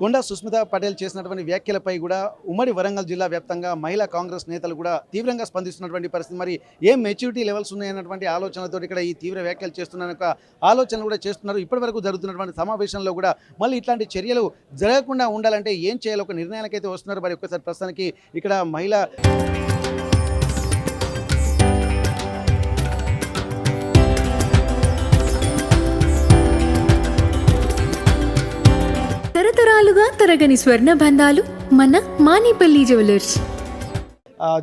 కొండా సుస్మిత పటేల్ చేసినటువంటి వ్యాఖ్యలపై కూడా ఉమ్మడి వరంగల్ జిల్లా వ్యాప్తంగా మహిళా కాంగ్రెస్ నేతలు కూడా తీవ్రంగా స్పందిస్తున్నటువంటి పరిస్థితి. మరి ఏం మెచ్యూరిటీ లెవెల్స్ ఉన్నాయన్నటువంటి ఆలోచనతో ఇక్కడ ఈ తీవ్ర వ్యాఖ్యలు చేస్తున్న ఒక ఆలోచన కూడా చేస్తున్నారు. ఇప్పటివరకు జరుగుతున్నటువంటి సమావేశంలో కూడా మళ్ళీ ఇట్లాంటి చర్యలు జరగకుండా ఉండాలంటే ఏం చేయాలి ఒక నిర్ణయాలకైతే వస్తున్నారు. మరి ఒక్కసారి ప్రస్తుతానికి ఇక్కడ మహిళా తరతరాలుగా తరగని స్వర్ణ బంధాలు మన మానిపల్లి జ్యువెలర్స్.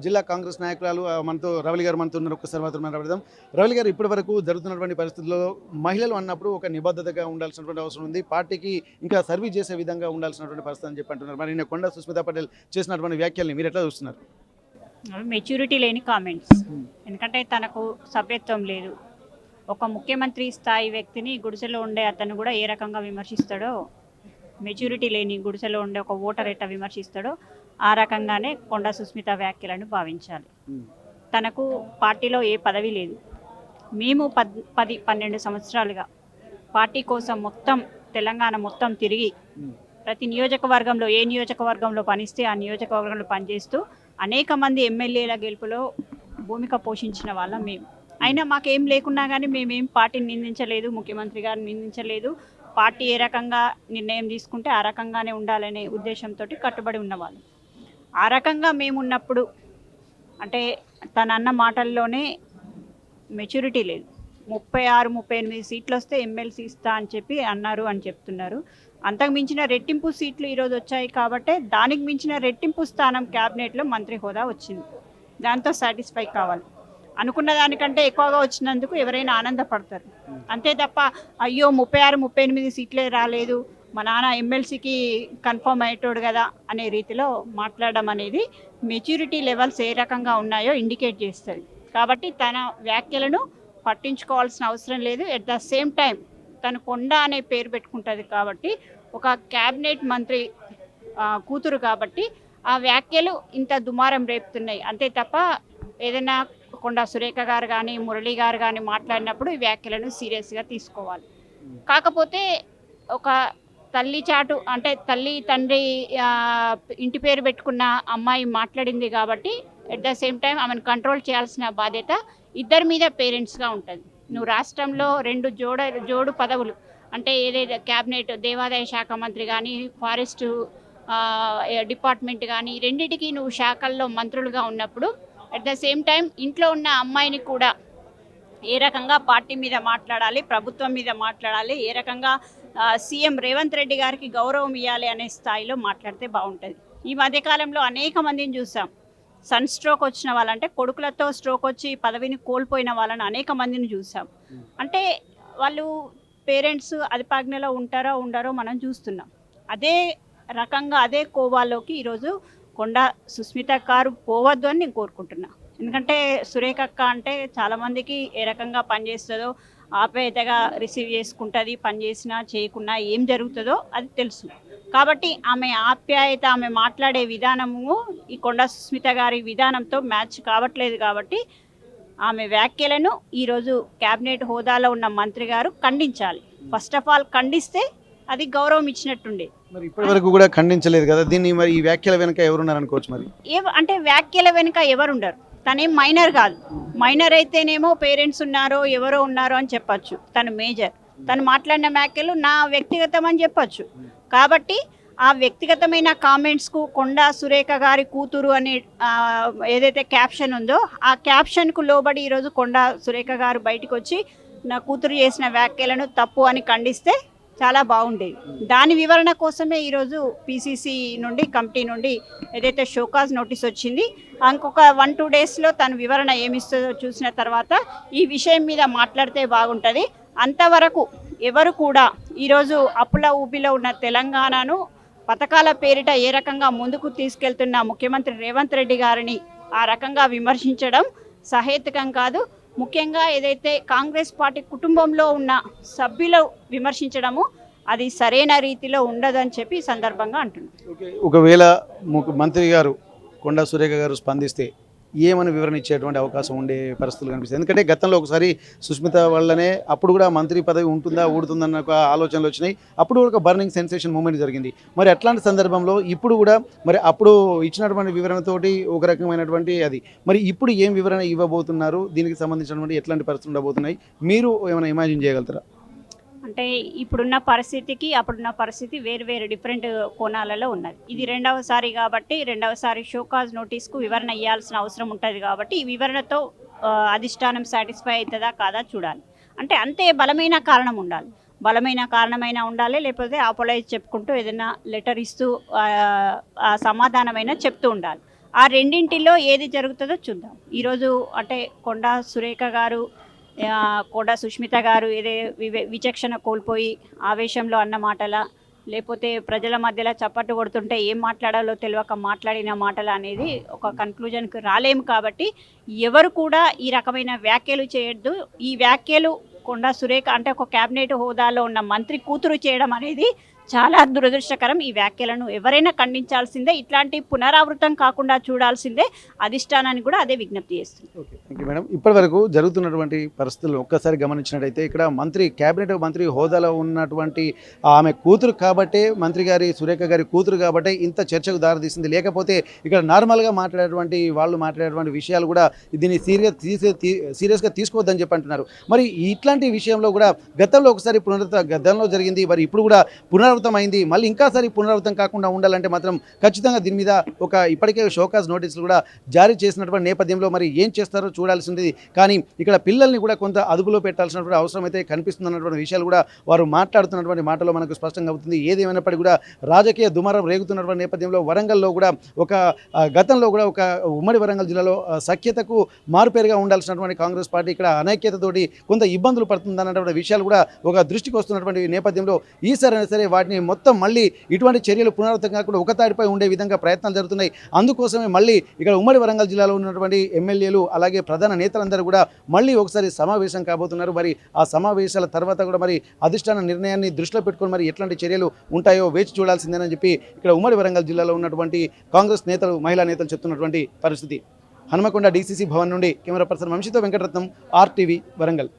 జిల్లా కాంగ్రెస్ నాయకురాలు మనతో రవలి గారు మనతో ఉన్నారు. ఒక్కసారి మాత్రం మాట్లాడదాం. రవలి గారు, ఇప్పటి వరకు జరుగుతున్నటువంటి పరిస్థితుల్లో మహిళలు అన్నప్పుడు ఒక నిబద్ధతగా ఉండాల్సినటువంటి అవసరం ఉంది. పార్టీకి ఇంకా సర్వీస్ చేసే విధంగా ఉండాల్సినటువంటి పరిస్థితి అని చెప్పి అంటున్నారు. మరి నేను కొండా సుస్మిత పటేల్ చేసినటువంటి వ్యాఖ్యల్ని మీరు ఎట్లా చూస్తున్నారు? మెచ్యూరిటీ లేని కామెంట్స్. ఎందుకంటే తనకు సభ్యత్వం లేదు. ఒక ముఖ్యమంత్రి స్థాయి వ్యక్తిని గుడిసెలో ఉండే అతను కూడా ఏ రకంగా విమర్శిస్తాడో, మెచ్యూరిటీ లేని గుడిసెలో ఉండే ఒక ఓటర్ ఎట్లా విమర్శిస్తాడో ఆ రకంగానే కొండా సుస్మిత వ్యాఖ్యలను భావించాలి. తనకు పార్టీలో ఏ పదవి లేదు. మేము 10-12 సంవత్సరాలుగా పార్టీ కోసం మొత్తం తెలంగాణ మొత్తం తిరిగి ప్రతి నియోజకవర్గంలో ఏ నియోజకవర్గంలో పనిస్తే ఆ నియోజకవర్గంలో పనిచేస్తూ అనేక మంది ఎమ్మెల్యేల గెలుపులో భూమిక పోషించిన వాళ్ళం మేము. అయినా మాకేం లేకున్నా కానీ మేమేం పార్టీని నిందించలేదు, ముఖ్యమంత్రి గారిని నిందించలేదు. పార్టీ ఏ రకంగా నిర్ణయం తీసుకుంటే ఆ రకంగానే ఉండాలనే ఉద్దేశంతో కట్టుబడి ఉన్నవాళ్ళు. ఆ రకంగా మేమున్నప్పుడు అంటే తన అన్న మాటల్లోనే మెచ్యూరిటీ లేదు. 36-38 సీట్లు వస్తే ఎమ్మెల్సీ ఇస్తా అని చెప్పి అన్నారు అని చెప్తున్నారు. అంతకు మించిన రెట్టింపు సీట్లు ఈరోజు వచ్చాయి కాబట్టే దానికి మించిన రెట్టింపు స్థానం క్యాబినెట్లో మంత్రి హోదా వచ్చింది. దాంతో సాటిస్ఫై కావాలి. అనుకున్న దానికంటే ఎక్కువగా వచ్చినందుకు ఎవరైనా ఆనందపడతారు. అంతే తప్ప అయ్యో 36-38 సీట్లే రాలేదు, మా నాన్న ఎమ్మెల్సీకి కన్ఫర్మ్ అయ్యేటోడు కదా అనే రీతిలో మాట్లాడడం అనేది మెచ్యూరిటీ లెవెల్స్ ఏ రకంగా ఉన్నాయో ఇండికేట్ చేస్తుంది. కాబట్టి తన వ్యాఖ్యలను పట్టించుకోవాల్సిన అవసరం లేదు. ఎట్ ద సేమ్ టైం తను కొండా అనే పేరు పెట్టుకుంటుంది కాబట్టి ఒక క్యాబినెట్ మంత్రి కూతురు కాబట్టి ఆ వ్యాఖ్యలు ఇంత దుమారం రేపుతున్నాయి. అంతే తప్ప ఏదైనా కొండా సురేఖ గారు కానీ మురళి గారు కానీ మాట్లాడినప్పుడు ఈ వ్యాఖ్యలను సీరియస్గా తీసుకోవాలి. కాకపోతే ఒక తల్లి చాటు అంటే తల్లి తండ్రి ఇంటి పేరు పెట్టుకున్న అమ్మాయి మాట్లాడింది కాబట్టి ఎట్ ద సేమ్ టైం ఆమెను కంట్రోల్ చేయాల్సిన బాధ్యత ఇద్దరి మీద పేరెంట్స్గా ఉంటుంది. నువ్వు రాష్ట్రంలో 2 జోడు పదవులు అంటే ఏదైతే క్యాబినెట్ దేవాదాయ శాఖ మంత్రి కానీ ఫారెస్ట్ డిపార్ట్మెంట్ కానీ రెండింటికి నువ్వు శాఖల్లో మంత్రులుగా ఉన్నప్పుడు అట్ ద సేమ్ టైం ఇంట్లో ఉన్న అమ్మాయిని కూడా ఏ రకంగా పార్టీ మీద మాట్లాడాలి, ప్రభుత్వం మీద మాట్లాడాలి, ఏ రకంగా సీఎం రేవంత్ రెడ్డి గారికి గౌరవం ఇవ్వాలి అనే స్థాయిలో మాట్లాడితే బాగుంటుంది. ఈ మధ్యకాలంలో అనేక మందిని చూసాం. సన్ స్ట్రోక్ వచ్చిన వాళ్ళంటే కొడుకులతో స్ట్రోక్ వచ్చి పదవిని కోల్పోయిన వాళ్ళని అనేక మందిని చూసాం. అంటే వాళ్ళు పేరెంట్స్ అధిపాజ్ఞలో ఉంటారో ఉండరో మనం చూస్తున్నాం. అదే రకంగా అదే కోవాలోకి ఈరోజు కొండా సుస్మిత గారు పోవద్దు అని నేను కోరుకుంటున్నా. ఎందుకంటే సురేఖ అక్క అంటే చాలామందికి ఏ రకంగా పనిచేస్తుందో ఆప్యాయతగా రిసీవ్ చేసుకుంటుంది. పని చేసినా చేయకున్నా ఏం జరుగుతుందో అది తెలుసు. కాబట్టి ఆమె ఆప్యాయత, ఆమె మాట్లాడే విధానము ఈ కొండా సుస్మిత గారి విధానంతో మ్యాచ్ కావట్లేదు. కాబట్టి ఆమె వ్యాఖ్యలను ఈరోజు క్యాబినెట్ హోదాలో ఉన్న మంత్రి గారు ఖండించాలి. ఫస్ట్ ఆఫ్ ఆల్ ఖండిస్తే అది గౌరవం ఇచ్చినట్టుండే. మరి ఇప్పటి వరకు కూడా ఖండించలేదు కదా దీన్ని. మరి ఈ వ్యాఖ్యల వెనుక ఎవరున్నారు అనుకోవచ్చు? మరి అంటే వ్యాఖ్యల వెనుక ఎవరుండరు. తనేం మైనర్ కాదు. మైనర్ అయితేనేమో పేరెంట్స్ ఉన్నారో ఎవరో ఉన్నారో అని చెప్పచ్చు. తను మేజర్. తను మాట్లాడిన వ్యాఖ్యలు నా వ్యక్తిగతం అని చెప్పచ్చు. కాబట్టి ఆ వ్యక్తిగతమైన కామెంట్స్కు కొండా సురేఖ గారి కూతురు అనే ఏదైతే క్యాప్షన్ ఉందో ఆ క్యాప్షన్కు లోబడి ఈరోజు కొండా సురేఖ గారు బయటకు వచ్చి నా కూతురు చేసిన వ్యాఖ్యలను తప్పు అని ఖండిస్తే చాలా బాగుండేది. దాని వివరణ కోసమే ఈరోజు పీసీసీ నుండి కమిటీ నుండి ఏదైతే షోకాజ్ నోటీస్ వచ్చింది, ఇంకొక 1-2 డేస్లో తన వివరణ ఏమిస్తుందో చూసిన తర్వాత ఈ విషయం మీద మాట్లాడితే బాగుంటుంది. అంతవరకు ఎవరు కూడా ఈరోజు అప్పుల ఊపిలో ఉన్న తెలంగాణను పథకాల పేరిట ఏ రకంగా ముందుకు తీసుకెళ్తున్న ముఖ్యమంత్రి రేవంత్ రెడ్డి గారిని ఆ రకంగా విమర్శించడం సహేతుకం కాదు. ముఖ్యంగా ఏదైతే కాంగ్రెస్ పార్టీ కుటుంబంలో ఉన్న సభ్యులు విమర్శించడము అది సరైన రీతిలో ఉండదని చెప్పి సందర్భంగా అంటున్నాను. ఒకవేళ మంత్రి గారు కొండా సురేఖ గారు స్పందిస్తే ఏమని వివరణ ఇచ్చేటువంటి అవకాశం ఉండే పరిస్థితులు కనిపిస్తుంది. ఎందుకంటే గతంలో ఒకసారి సుస్మిత వల్లనే అప్పుడు కూడా మంత్రి పదవి ఉంటుందా ఊడుతుందన్న ఒక ఆలోచనలు వచ్చినాయి. అప్పుడు కూడా ఒక బర్నింగ్ సెన్సేషన్ మూమెంట్ జరిగింది. మరి అట్లాంటి సందర్భంలో ఇప్పుడు కూడా మరి అప్పుడు ఇచ్చినటువంటి వివరణతోటి ఒక రకమైనటువంటి అది మరి ఇప్పుడు ఏం వివరణ ఇవ్వబోతున్నారు, దీనికి సంబంధించినటువంటి ఎట్లాంటి పరిస్థితులు ఉండబోతున్నాయి, మీరు ఏమైనా ఇమాజిన్ చేయగలుగుతారా? అంటే ఇప్పుడున్న పరిస్థితికి అప్పుడున్న పరిస్థితి వేరు వేరు డిఫరెంట్ కోణాలలో ఉన్నది. ఇది రెండవసారి కాబట్టి రెండవసారి షోకాజ్ నోటీస్కు వివరణ ఇవ్వాల్సిన అవసరం ఉంటుంది కాబట్టి ఈ వివరణతో అధిష్టానం సాటిస్ఫై అవుతుందా కాదా చూడాలి. అంటే అంతే బలమైన కారణం ఉండాలి, బలమైన కారణమైనా ఉండాలి, లేకపోతే అపోలైజ్ చెప్పుకుంటూ ఏదైనా లెటర్ ఇస్తూ ఆ సమాధానమైనా చెప్తూ ఉండాలి. ఆ రెండింటిలో ఏది జరుగుతుందో చూద్దాం. ఈరోజు అంటే కొండా సురేఖ గారు కొండా సుష్మిత గారు ఏదే విచక్షణ కోల్పోయి ఆవేశంలో అన్న మాటల, లేకపోతే ప్రజల మధ్యలో చప్పట్టు కొడుతుంటే ఏం మాట్లాడాలో తెలియక మాట్లాడిన మాటలు అనేది ఒక కన్క్లూజన్కి రాలేము. కాబట్టి ఎవరు కూడా ఈ రకమైన వ్యాఖ్యలు చేయొద్దు. ఈ వ్యాఖ్యలు కొండా సురేఖ అంటే ఒక క్యాబినెట్ హోదాలో ఉన్న మంత్రి కూతురు చేయడం అనేది చాలా దురదృష్టకరం. ఈ వ్యాఖ్యలను ఎవరైనా ఖండించాల్సిందే, ఇట్లాంటి పునరావృతం కాకుండా చూడాల్సిందే. అధిష్టానాన్ని కూడా అదే విజ్ఞప్తి చేస్తుంది. Okay, thank you madam. ఇప్పటి వరకు జరుగుతున్నటువంటి పరిస్థితులు ఒక్కసారి గమనించినట్టయితే ఇక్కడ మంత్రి క్యాబినెట్ మంత్రి హోదాలో ఉన్నటువంటి ఆమె కూతురు కాబట్టే, మంత్రి గారి సురేఖ గారి కూతురు కాబట్టే ఇంత చర్చకు దారితీసింది. లేకపోతే ఇక్కడ నార్మల్గా మాట్లాడేటువంటి వాళ్ళు మాట్లాడేటువంటి విషయాలు కూడా దీన్ని సీరియస్గా తీసుకోవద్దని చెప్పి అంటున్నారు. మరి ఇట్లాంటి విషయంలో కూడా గతంలో ఒకసారి గతంలో జరిగింది, మరి ఇప్పుడు కూడా పునరావృతం అయింది. మళ్ళీ ఇంకాసారి పునరావృతం కాకుండా ఉండాలంటే మాత్రం ఖచ్చితంగా దీని మీద ఒక ఇప్పటికే షోకాజ్ నోటీసులు కూడా జారీ చేసినటువంటి నేపథ్యంలో మరి ఏం చేస్తారో చూడాల్సింది. కానీ ఇక్కడ పిల్లల్ని కూడా కొంత అదుపులో పెట్టాల్సినటువంటి అవసరం అయితే కనిపిస్తుందన్నటువంటి విషయాలు కూడా వారు మాట్లాడుతున్నటువంటి మాటలో మనకు స్పష్టంగా అవుతుంది. ఏదేమైనప్పటికీ కూడా రాజకీయ దుమారం రేగుతున్నటువంటి నేపథ్యంలో వరంగల్లో కూడా ఒక గతంలో కూడా ఒక ఉమ్మడి వరంగల్ జిల్లాలో సఖ్యతకు మారుపేరుగా ఉండాల్సినటువంటి కాంగ్రెస్ పార్టీ ఇక్కడ అనైక్యతతోటి కొంత ఇబ్బందులు పడుతుందన్నటువంటి విషయాలు కూడా ఒక దృష్టికి వస్తున్నటువంటి నేపథ్యంలో ఈసారైనా సరే వాటిని మొత్తం మళ్ళీ ఇటువంటి చర్యలు పునరావృతం కాకుండా ఒక తాడిపై ఉండే విధంగా ప్రయత్నాలు జరుగుతున్నాయి. అందుకోసమే మళ్ళీ ఇక్కడ ఉమ్మడి వరంగల్ జిల్లాలో ఉన్నటువంటి ఎమ్మెల్యేలు అలాగే ప్రధాన నేతలందరూ కూడా మళ్ళీ ఒకసారి సమావేశం కాబోతున్నారు. మరి ఆ సమావేశాల తర్వాత కూడా మరి అధిష్టాన నిర్ణయాన్ని దృష్టిలో పెట్టుకొని మరి ఎట్లాంటి చర్యలు ఉంటాయో వేచి చూడాల్సిందేనని చెప్పి ఇక్కడ ఉమ్మడి వరంగల్ జిల్లాలో ఉన్నటువంటి కాంగ్రెస్ నేతలు, మహిళా నేతలు చెప్తున్నటువంటి పరిస్థితి. హనుమకొండ డీసీసీ భవన్ నుండి కెమెరా పర్సన్ వంశీతో వెంకటరత్నం, RTV వరంగల్.